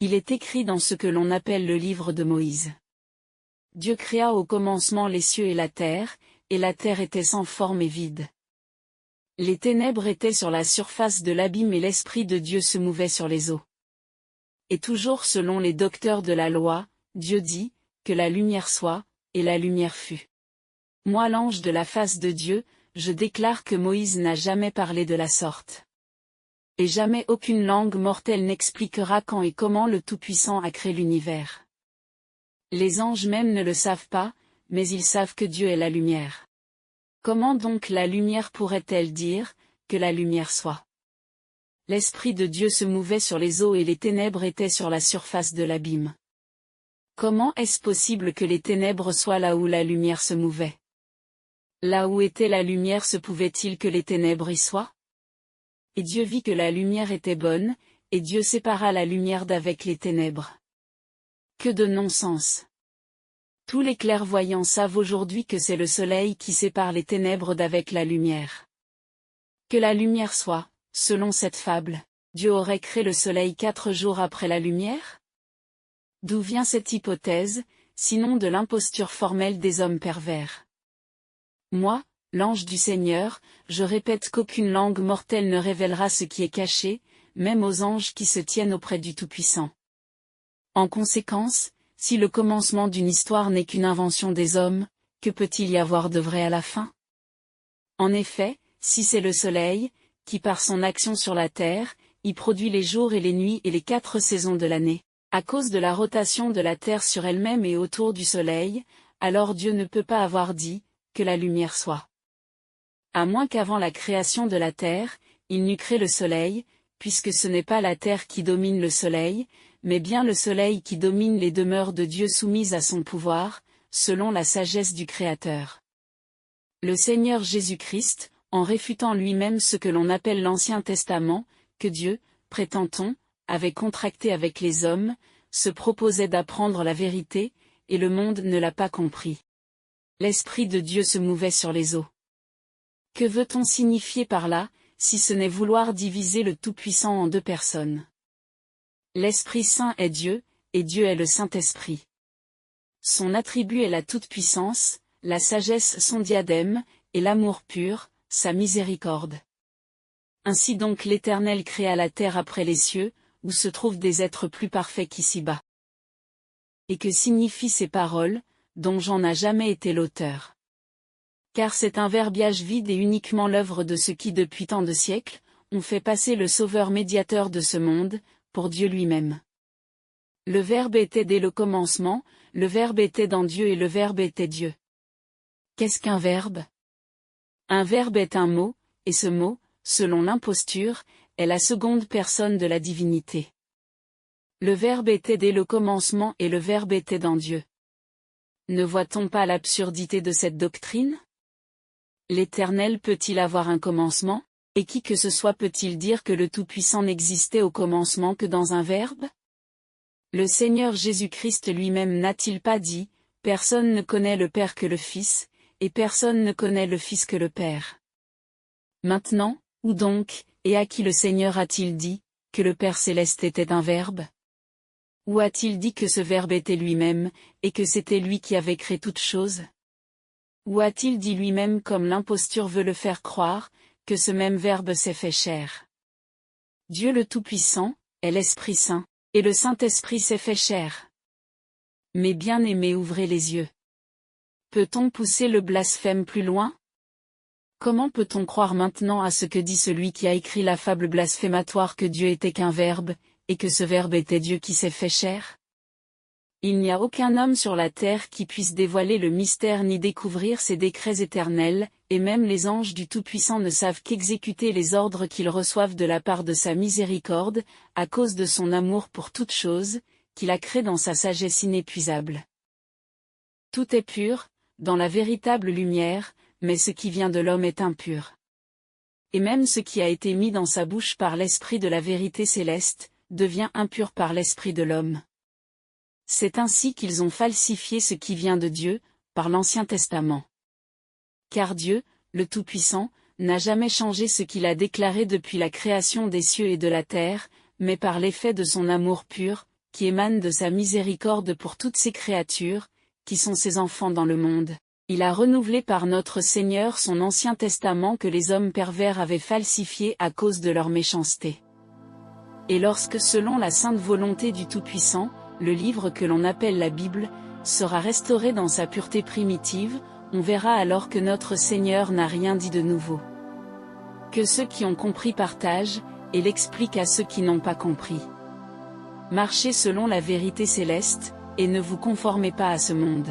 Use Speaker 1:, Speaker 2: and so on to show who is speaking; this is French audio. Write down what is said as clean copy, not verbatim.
Speaker 1: Il est écrit dans ce que l'on appelle le livre de Moïse. Dieu créa au commencement les cieux et la terre était sans forme et vide. Les ténèbres étaient sur la surface de l'abîme et l'Esprit de Dieu se mouvait sur les eaux. Et toujours selon les docteurs de la loi, Dieu dit, que la lumière soit, et la lumière fut. Moi l'ange de la face de Dieu, je déclare que Moïse n'a jamais parlé de la sorte. Et jamais aucune langue mortelle n'expliquera quand et comment le Tout-Puissant a créé l'univers. Les anges même ne le savent pas, mais ils savent que Dieu est la lumière. Comment donc la lumière pourrait-elle dire, que la lumière soit? L'Esprit de Dieu se mouvait sur les eaux et les ténèbres étaient sur la surface de l'abîme. Comment est-ce possible que les ténèbres soient là où la lumière se mouvait? Là où était la lumière se pouvait-il que les ténèbres y soient? Et Dieu vit que la lumière était bonne, et Dieu sépara la lumière d'avec les ténèbres. Que de non-sens! Tous les clairvoyants savent aujourd'hui que c'est le soleil qui sépare les ténèbres d'avec la lumière. Que la lumière soit, selon cette fable, Dieu aurait créé le soleil 4 jours après la lumière? D'où vient cette hypothèse, sinon de l'imposture formelle des hommes pervers? Moi, l'ange du Seigneur, je répète qu'aucune langue mortelle ne révélera ce qui est caché, même aux anges qui se tiennent auprès du Tout-Puissant. En conséquence, si le commencement d'une histoire n'est qu'une invention des hommes, que peut-il y avoir de vrai à la fin? En effet, si c'est le soleil, qui par son action sur la terre, y produit les jours et les nuits et les 4 saisons de l'année, à cause de la rotation de la terre sur elle-même et autour du soleil, alors Dieu ne peut pas avoir dit, que la lumière soit. À moins qu'avant la création de la terre, il n'eût créé le soleil, puisque ce n'est pas la terre qui domine le soleil, mais bien le soleil qui domine les demeures de Dieu soumises à son pouvoir, selon la sagesse du Créateur. Le Seigneur Jésus-Christ, en réfutant lui-même ce que l'on appelle l'Ancien Testament, que Dieu, prétend-on, avait contracté avec les hommes, se proposait d'apprendre la vérité, et le monde ne l'a pas compris. L'Esprit de Dieu se mouvait sur les eaux. Que veut-on signifier par là, si ce n'est vouloir diviser le Tout-Puissant en 2 personnes? L'Esprit Saint est Dieu, et Dieu est le Saint-Esprit. Son attribut est la toute-puissance, la sagesse son diadème, et l'amour pur, sa miséricorde. Ainsi donc l'Éternel créa la terre après les cieux, où se trouvent des êtres plus parfaits qu'ici-bas. Et que signifient ces paroles, dont Jean n'a jamais été l'auteur? Car c'est un verbiage vide et uniquement l'œuvre de ceux qui depuis tant de siècles, ont fait passer le Sauveur médiateur de ce monde, pour Dieu lui-même. Le Verbe était dès le commencement, le Verbe était dans Dieu et le Verbe était Dieu. Qu'est-ce qu'un verbe? Un verbe est un mot, et ce mot, selon l'imposture, est la seconde personne de la divinité. Le Verbe était dès le commencement et le Verbe était dans Dieu. Ne voit-on pas l'absurdité de cette doctrine? L'Éternel peut-il avoir un commencement, et qui que ce soit peut-il dire que le Tout-Puissant n'existait au commencement que dans un verbe? Le Seigneur Jésus-Christ lui-même n'a-t-il pas dit, « Personne ne connaît le Père que le Fils, et personne ne connaît le Fils que le Père » ? Maintenant, où donc, et à qui le Seigneur a-t-il dit, que le Père céleste était un verbe? Ou a-t-il dit que ce verbe était lui-même, et que c'était lui qui avait créé toutes choses? Ou a-t-il dit lui-même comme l'imposture veut le faire croire, que ce même verbe s'est fait chair? Dieu le Tout-Puissant, est l'Esprit Saint, et le Saint-Esprit s'est fait chair. Mes bien-aimés, ouvrez les yeux. Peut-on pousser le blasphème plus loin? Comment peut-on croire maintenant à ce que dit celui qui a écrit la fable blasphématoire que Dieu était qu'un verbe, et que ce verbe était Dieu qui s'est fait chair? Il n'y a aucun homme sur la terre qui puisse dévoiler le mystère ni découvrir ses décrets éternels, et même les anges du Tout-Puissant ne savent qu'exécuter les ordres qu'ils reçoivent de la part de sa miséricorde, à cause de son amour pour toutes choses, qu'il a créé dans sa sagesse inépuisable. Tout est pur, dans la véritable lumière, mais ce qui vient de l'homme est impur. Et même ce qui a été mis dans sa bouche par l'esprit de la vérité céleste, devient impur par l'esprit de l'homme. C'est ainsi qu'ils ont falsifié ce qui vient de Dieu, par l'Ancien Testament. Car Dieu, le Tout-Puissant, n'a jamais changé ce qu'il a déclaré depuis la création des cieux et de la terre, mais par l'effet de son amour pur, qui émane de sa miséricorde pour toutes ses créatures, qui sont ses enfants dans le monde. Il a renouvelé par notre Seigneur son Ancien Testament que les hommes pervers avaient falsifié à cause de leur méchanceté. Et lorsque selon la sainte volonté du Tout-Puissant, le livre que l'on appelle la Bible, sera restauré dans sa pureté primitive, on verra alors que notre Seigneur n'a rien dit de nouveau. Que ceux qui ont compris partagent, et l'expliquent à ceux qui n'ont pas compris. Marchez selon la vérité céleste, et ne vous conformez pas à ce monde.